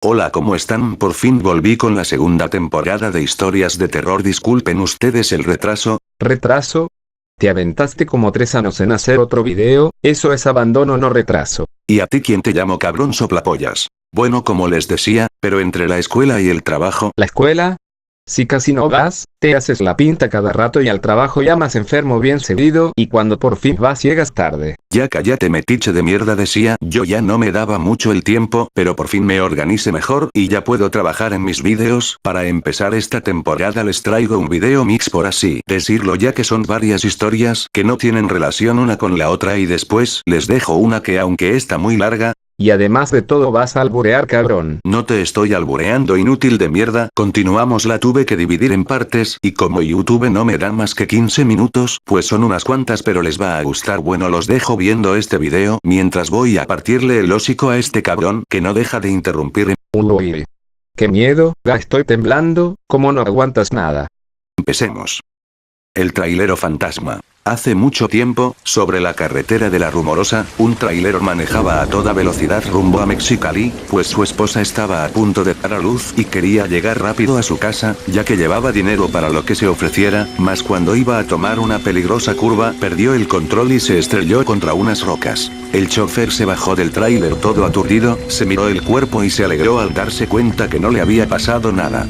Hola, ¿cómo están? Por fin volví con la segunda temporada de historias de terror. Disculpen ustedes el retraso. ¿Retraso? Te aventaste como 3 años en hacer otro video, eso es abandono no retraso. ¿Y a ti quién te llamo cabrón soplapollas? Bueno, como les decía, pero entre la escuela y el trabajo... ¿La escuela? Si casi no vas, te haces la pinta cada rato y al trabajo llamas enfermo bien seguido y cuando por fin vas llegas tarde. Ya cállate metiche de mierda, decía. Yo ya no me daba mucho el tiempo, pero por fin me organicé mejor y ya puedo trabajar en mis vídeos. Para empezar esta temporada les traigo un video mix, por así decirlo, ya que son varias historias que no tienen relación una con la otra, y después les dejo una que, aunque está muy larga... Y además de todo vas a alburear, cabrón. No te estoy albureando, inútil de mierda. Continuamos. La tuve que dividir en partes, y como YouTube no me da más que 15 minutos, pues son unas cuantas, pero les va a gustar. Bueno, los dejo viendo este video, mientras voy a partirle el hocico a este cabrón, que no deja de interrumpir. Uy. ¡Qué miedo! Ya estoy temblando, ¿cómo no aguantas nada? Empecemos. El trailero fantasma. Hace mucho tiempo, sobre la carretera de La Rumorosa, un trailero manejaba a toda velocidad rumbo a Mexicali, pues su esposa estaba a punto de dar a luz y quería llegar rápido a su casa, ya que llevaba dinero para lo que se ofreciera, mas cuando iba a tomar una peligrosa curva, perdió el control y se estrelló contra unas rocas. El chofer se bajó del tráiler todo aturdido, se miró el cuerpo y se alegró al darse cuenta que no le había pasado nada.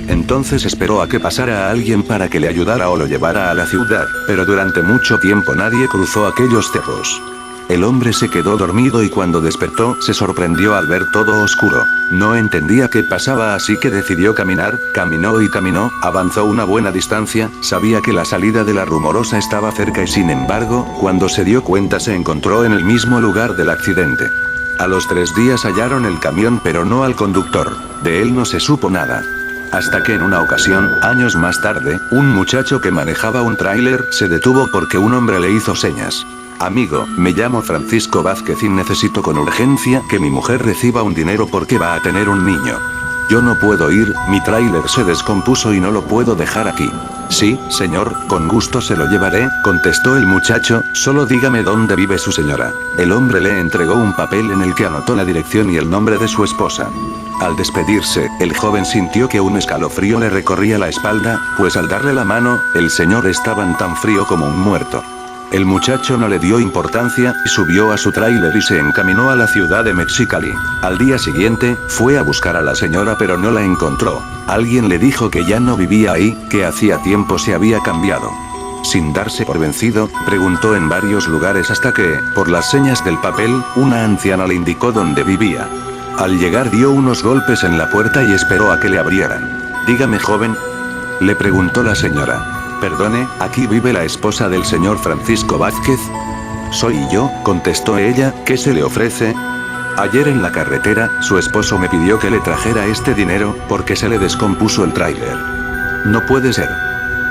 Entonces esperó a que pasara a alguien para que le ayudara o lo llevara a la ciudad, pero durante mucho tiempo nadie cruzó aquellos cerros. El hombre se quedó dormido y cuando despertó se sorprendió al ver todo oscuro. No entendía qué pasaba, así que decidió caminar. Caminó y caminó, avanzó una buena distancia, sabía que la salida de La Rumorosa estaba cerca y sin embargo, cuando se dio cuenta se encontró en el mismo lugar del accidente. A los 3 días hallaron el camión pero no al conductor. De él no se supo nada. Hasta que en una ocasión, años más tarde, un muchacho que manejaba un tráiler se detuvo porque un hombre le hizo señas. Amigo, me llamo Francisco Vázquez y necesito con urgencia que mi mujer reciba un dinero porque va a tener un niño. Yo no puedo ir, mi tráiler se descompuso y no lo puedo dejar aquí. Sí, señor, con gusto se lo llevaré, contestó el muchacho, solo dígame dónde vive su señora. El hombre le entregó un papel en el que anotó la dirección y el nombre de su esposa. Al despedirse, el joven sintió que un escalofrío le recorría la espalda, pues al darle la mano, el señor estaba tan frío como un muerto. El muchacho no le dio importancia, subió a su tráiler y se encaminó a la ciudad de Mexicali. Al día siguiente, fue a buscar a la señora pero no la encontró. Alguien le dijo que ya no vivía ahí, que hacía tiempo se había cambiado. Sin darse por vencido, preguntó en varios lugares hasta que, por las señas del papel, una anciana le indicó dónde vivía. Al llegar dio unos golpes en la puerta y esperó a que le abrieran. Dígame, joven, le preguntó la señora. Perdone, ¿aquí vive la esposa del señor Francisco Vázquez? Soy yo, contestó ella, ¿qué se le ofrece? Ayer en la carretera, su esposo me pidió que le trajera este dinero, porque se le descompuso el tráiler. No puede ser.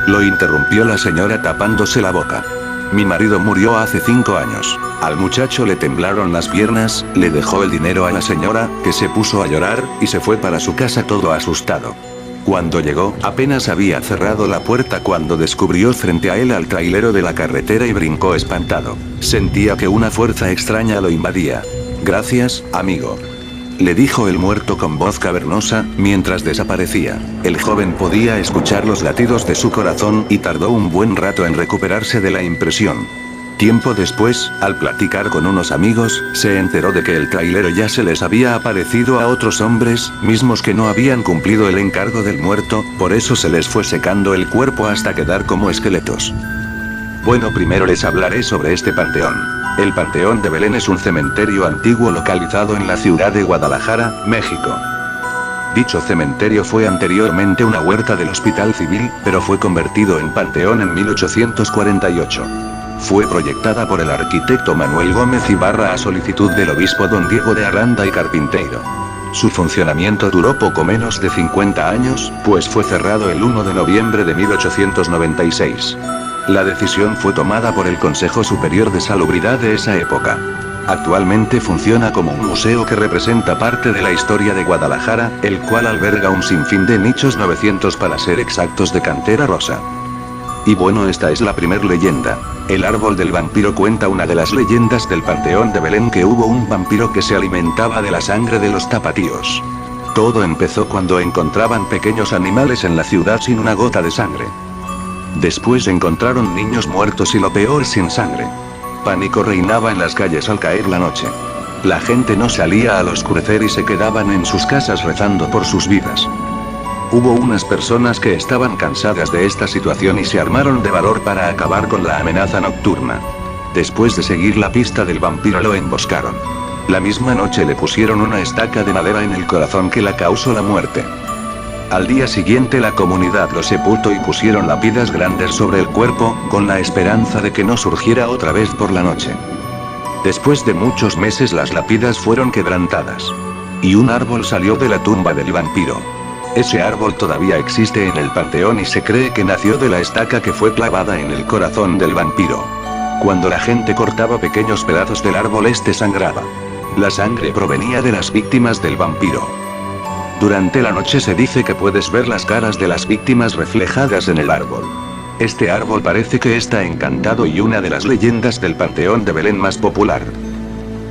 Lo interrumpió la señora tapándose la boca. Mi marido murió hace 5 años. Al muchacho le temblaron las piernas, le dejó el dinero a la señora, que se puso a llorar, y se fue para su casa todo asustado. Cuando llegó, apenas había cerrado la puerta cuando descubrió frente a él al trailero de la carretera y brincó espantado. Sentía que una fuerza extraña lo invadía. Gracias, amigo, le dijo el muerto con voz cavernosa, mientras desaparecía. El joven podía escuchar los latidos de su corazón y tardó un buen rato en recuperarse de la impresión. Tiempo después, al platicar con unos amigos, se enteró de que el trailero ya se les había aparecido a otros hombres, mismos que no habían cumplido el encargo del muerto, por eso se les fue secando el cuerpo hasta quedar como esqueletos. Bueno, primero les hablaré sobre este panteón. El Panteón de Belén es un cementerio antiguo localizado en la ciudad de Guadalajara, México. Dicho cementerio fue anteriormente una huerta del Hospital Civil, pero fue convertido en panteón en 1848. Fue proyectada por el arquitecto Manuel Gómez Ibarra a solicitud del obispo don Diego de Aranda y Carpinteiro. Su funcionamiento duró poco menos de 50 años, pues fue cerrado el 1 de noviembre de 1896. La decisión fue tomada por el Consejo Superior de Salubridad de esa época. Actualmente funciona como un museo que representa parte de la historia de Guadalajara, el cual alberga un sinfín de nichos 900 para ser exactos de cantera rosa. Y bueno, esta es la primer leyenda. El árbol del vampiro cuenta una de las leyendas del Panteón de Belén, que hubo un vampiro que se alimentaba de la sangre de los tapatíos. Todo empezó cuando encontraban pequeños animales en la ciudad sin una gota de sangre. Después encontraron niños muertos y lo peor, sin sangre. Pánico reinaba en las calles al caer la noche. La gente no salía al oscurecer y se quedaban en sus casas rezando por sus vidas. Hubo unas personas que estaban cansadas de esta situación y se armaron de valor para acabar con la amenaza nocturna. Después de seguir la pista del vampiro, lo emboscaron. La misma noche le pusieron una estaca de madera en el corazón que la causó la muerte. Al día siguiente la comunidad lo sepultó y pusieron lápidas grandes sobre el cuerpo, con la esperanza de que no surgiera otra vez por la noche. Después de muchos meses las lápidas fueron quebrantadas. Y un árbol salió de la tumba del vampiro. Ese árbol todavía existe en el panteón y se cree que nació de la estaca que fue clavada en el corazón del vampiro. Cuando la gente cortaba pequeños pedazos del árbol, este sangraba. La sangre provenía de las víctimas del vampiro. Durante la noche se dice que puedes ver las caras de las víctimas reflejadas en el árbol. Este árbol parece que está encantado y una de las leyendas del panteón de Belén más popular.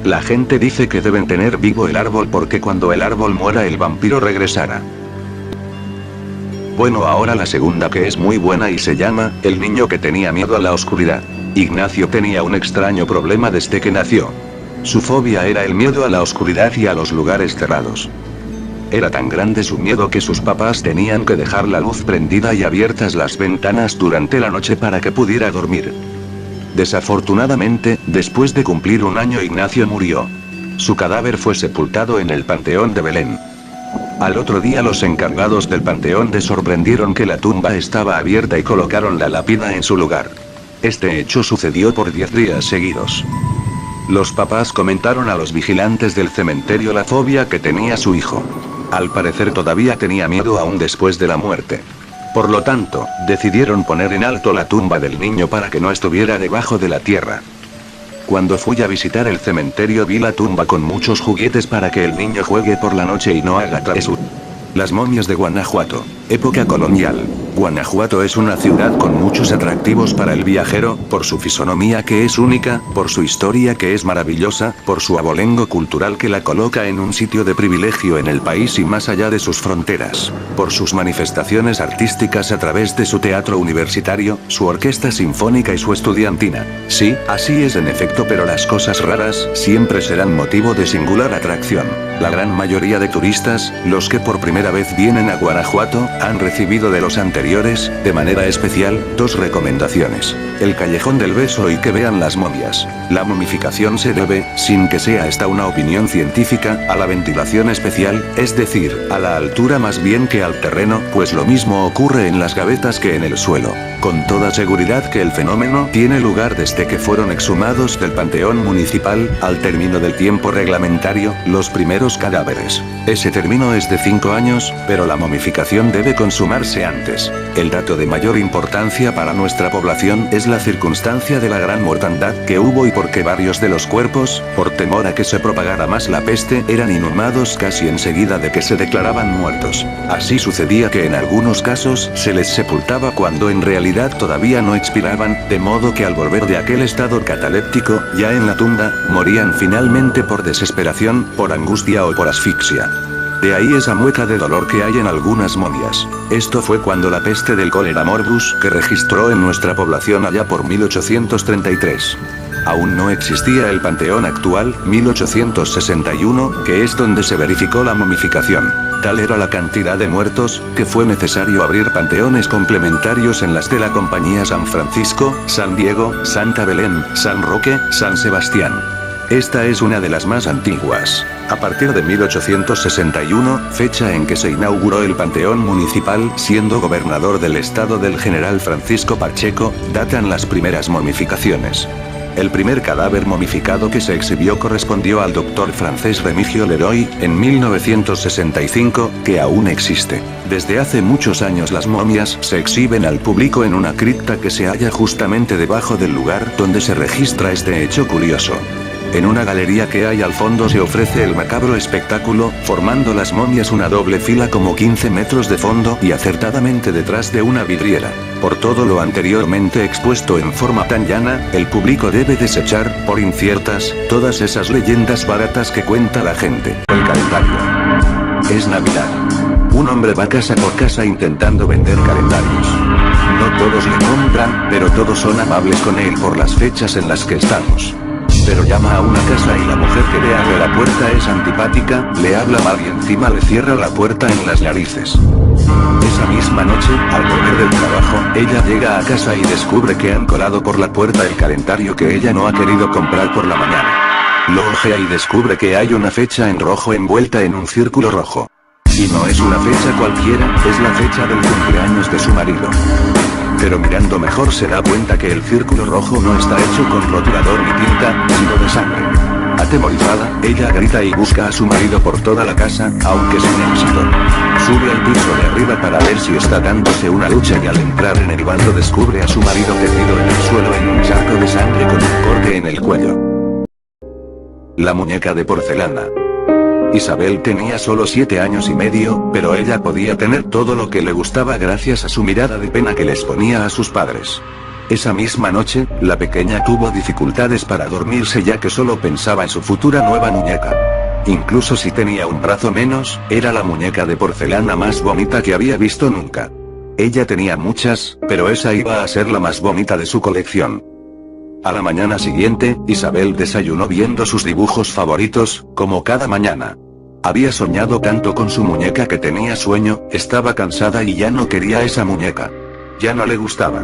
La gente dice que deben tener vivo el árbol porque cuando el árbol muera el vampiro regresará. Bueno, ahora la segunda, que es muy buena y se llama El niño que tenía miedo a la oscuridad. Ignacio tenía un extraño problema desde que nació. Su fobia era el miedo a la oscuridad y a los lugares cerrados. Era tan grande su miedo que sus papás tenían que dejar la luz prendida y abiertas las ventanas durante la noche para que pudiera dormir. Desafortunadamente, después de cumplir un año, Ignacio murió. Su cadáver fue sepultado en el panteón de Belén. Al otro día los encargados del panteón se sorprendieron que la tumba estaba abierta y colocaron la lápida en su lugar. Este hecho sucedió por 10 días seguidos. Los papás comentaron a los vigilantes del cementerio la fobia que tenía su hijo. Al parecer todavía tenía miedo aún después de la muerte. Por lo tanto, decidieron poner en alto la tumba del niño para que no estuviera debajo de la tierra. Cuando fui a visitar el cementerio vi la tumba con muchos juguetes para que el niño juegue por la noche y no haga travesuras. Las momias de Guanajuato. Época colonial. Guanajuato es una ciudad con muchos atractivos para el viajero, por su fisonomía que es única, por su historia que es maravillosa, por su abolengo cultural que la coloca en un sitio de privilegio en el país y más allá de sus fronteras, por sus manifestaciones artísticas a través de su teatro universitario, su orquesta sinfónica y su estudiantina. Sí, así es en efecto, pero las cosas raras siempre serán motivo de singular atracción. La gran mayoría de turistas, los que por primera vez vienen a Guanajuato, han recibido de los anteriores, de manera especial, 2 recomendaciones. El Callejón del Beso y que vean las momias. La momificación se debe, sin que sea esta una opinión científica, a la ventilación especial, es decir, a la altura más bien que al terreno, pues lo mismo ocurre en las gavetas que en el suelo. Con toda seguridad que el fenómeno tiene lugar desde que fueron exhumados del panteón municipal, al término del tiempo reglamentario, los primeros cadáveres. Ese término es de 5 años, pero la momificación debe consumarse antes. El dato de mayor importancia para nuestra población es la circunstancia de la gran mortandad que hubo y porque varios de los cuerpos, por temor a que se propagara más la peste, eran inhumados casi enseguida de que se declaraban muertos. Así sucedía que en algunos casos se les sepultaba cuando en realidad todavía no expiraban, de modo que al volver de aquel estado cataléptico, ya en la tumba, morían finalmente por desesperación, por angustia o por asfixia. De ahí esa mueca de dolor que hay en algunas momias. Esto fue cuando la peste del cólera morbus que registró en nuestra población allá por 1833. Aún no existía el panteón actual, 1861, que es donde se verificó la momificación. Tal era la cantidad de muertos, que fue necesario abrir panteones complementarios en las de la Compañía San Francisco, San Diego, Santa Belén, San Roque, San Sebastián. Esta es una de las más antiguas. A partir de 1861, fecha en que se inauguró el Panteón Municipal, siendo gobernador del estado del general Francisco Pacheco, datan las primeras momificaciones. El primer cadáver momificado que se exhibió correspondió al doctor francés Remigio Leroy, en 1965, que aún existe. Desde hace muchos años las momias se exhiben al público en una cripta que se halla justamente debajo del lugar donde se registra este hecho curioso. En una galería que hay al fondo se ofrece el macabro espectáculo, formando las momias una doble fila como 15 metros de fondo y acertadamente detrás de una vidriera. Por todo lo anteriormente expuesto en forma tan llana, el público debe desechar, por inciertas, todas esas leyendas baratas que cuenta la gente. El calendario. Es Navidad. Un hombre va casa por casa intentando vender calendarios. No todos le compran, pero todos son amables con él por las fechas en las que estamos. Pero llama a una casa y la mujer que le abre la puerta es antipática, le habla mal y encima le cierra la puerta en las narices. Esa misma noche, al volver del trabajo, ella llega a casa y descubre que han colado por la puerta el calendario que ella no ha querido comprar por la mañana. Lo ojea y descubre que hay una fecha en rojo envuelta en un círculo rojo. Y no es una fecha cualquiera, es la fecha del cumpleaños de su marido. Pero mirando mejor se da cuenta que el círculo rojo no está hecho con rotulador ni tinta, sino de sangre. Atemorizada, ella grita y busca a su marido por toda la casa, aunque sin éxito. Sube al piso de arriba para ver si está dándose una ducha y al entrar en el baño descubre a su marido tendido en el suelo en un charco de sangre con un corte en el cuello. La muñeca de porcelana. Isabel tenía solo 7 años y medio, pero ella podía tener todo lo que le gustaba gracias a su mirada de pena que les ponía a sus padres. Esa misma noche, la pequeña tuvo dificultades para dormirse ya que solo pensaba en su futura nueva muñeca. Incluso si tenía un brazo menos, era la muñeca de porcelana más bonita que había visto nunca. Ella tenía muchas, pero esa iba a ser la más bonita de su colección. A la mañana siguiente, Isabel desayunó viendo sus dibujos favoritos, como cada mañana. Había soñado tanto con su muñeca que tenía sueño, estaba cansada y ya no quería esa muñeca. Ya no le gustaba.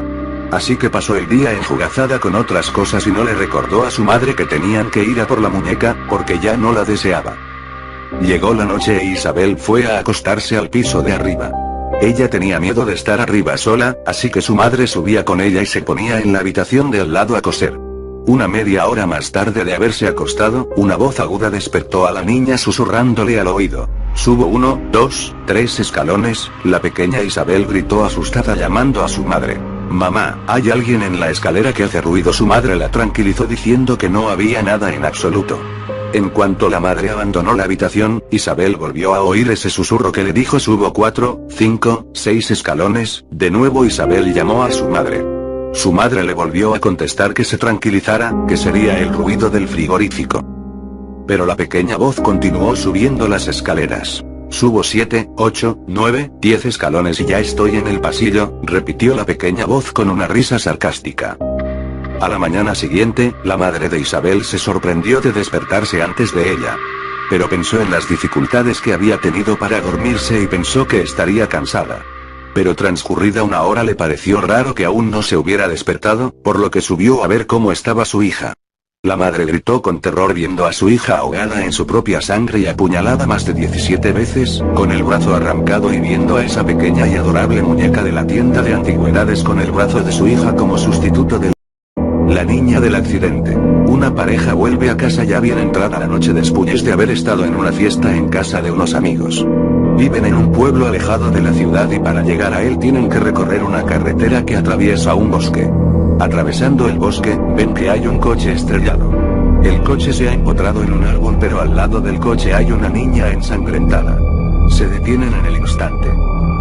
Así que pasó el día enjugazada con otras cosas y no le recordó a su madre que tenían que ir a por la muñeca, porque ya no la deseaba. Llegó la noche e Isabel fue a acostarse al piso de arriba. Ella tenía miedo de estar arriba sola, así que su madre subía con ella y se ponía en la habitación de al lado a coser. Una media hora más tarde de haberse acostado, una voz aguda despertó a la niña susurrándole al oído. Subo 1, 2, 3 escalones, la pequeña Isabel gritó asustada llamando a su madre. Mamá, hay alguien en la escalera que hace ruido. Su madre la tranquilizó diciendo que no había nada en absoluto. En cuanto la madre abandonó la habitación, Isabel volvió a oír ese susurro que le dijo subo 4, 5, 6 escalones, de nuevo Isabel llamó a su madre. Su madre le volvió a contestar que se tranquilizara, que sería el ruido del frigorífico. Pero la pequeña voz continuó subiendo las escaleras. Subo 7, 8, 9, 10 escalones y ya estoy en el pasillo, repitió la pequeña voz con una risa sarcástica. A la mañana siguiente, la madre de Isabel se sorprendió de despertarse antes de ella. Pero pensó en las dificultades que había tenido para dormirse y pensó que estaría cansada. Pero transcurrida una hora le pareció raro que aún no se hubiera despertado, por lo que subió a ver cómo estaba su hija. La madre gritó con terror viendo a su hija ahogada en su propia sangre y apuñalada más de 17 veces, con el brazo arrancado y viendo a esa pequeña y adorable muñeca de la tienda de antigüedades con el brazo de su hija como sustituto de la niña del accidente. Una pareja vuelve a casa ya bien entrada la noche después de haber estado en una fiesta en casa de unos amigos. Viven en un pueblo alejado de la ciudad y para llegar a él tienen que recorrer una carretera que atraviesa un bosque. Atravesando el bosque, ven que hay un coche estrellado. El coche se ha empotrado en un árbol pero al lado del coche hay una niña ensangrentada. Se detienen en el instante.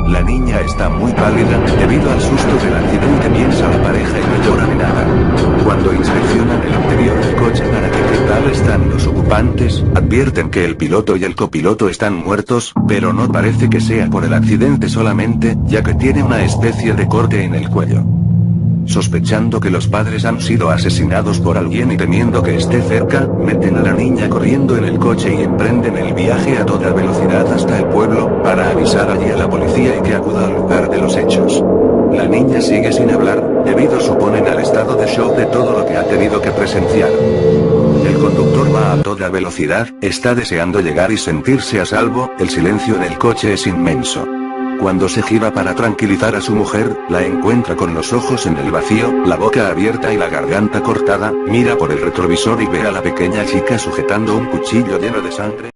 La niña está muy pálida, debido al susto del accidente piensa la pareja y no llora ni nada. Cuando inspeccionan el interior del coche para que qué tal están los ocupantes, advierten que el piloto y el copiloto están muertos, pero no parece que sea por el accidente solamente, ya que tiene una especie de corte en el cuello. Sospechando que los padres han sido asesinados por alguien y temiendo que esté cerca, meten a la niña corriendo en el coche y emprenden el viaje a toda velocidad hasta el pueblo, para avisar allí a la policía y que acuda al lugar de los hechos. La niña sigue sin hablar, debido suponen al estado de shock de todo lo que ha tenido que presenciar. El conductor va a toda velocidad, está deseando llegar y sentirse a salvo, el silencio del coche es inmenso. Cuando se gira para tranquilizar a su mujer, la encuentra con los ojos en el vacío, la boca abierta y la garganta cortada, mira por el retrovisor y ve a la pequeña chica sujetando un cuchillo lleno de sangre.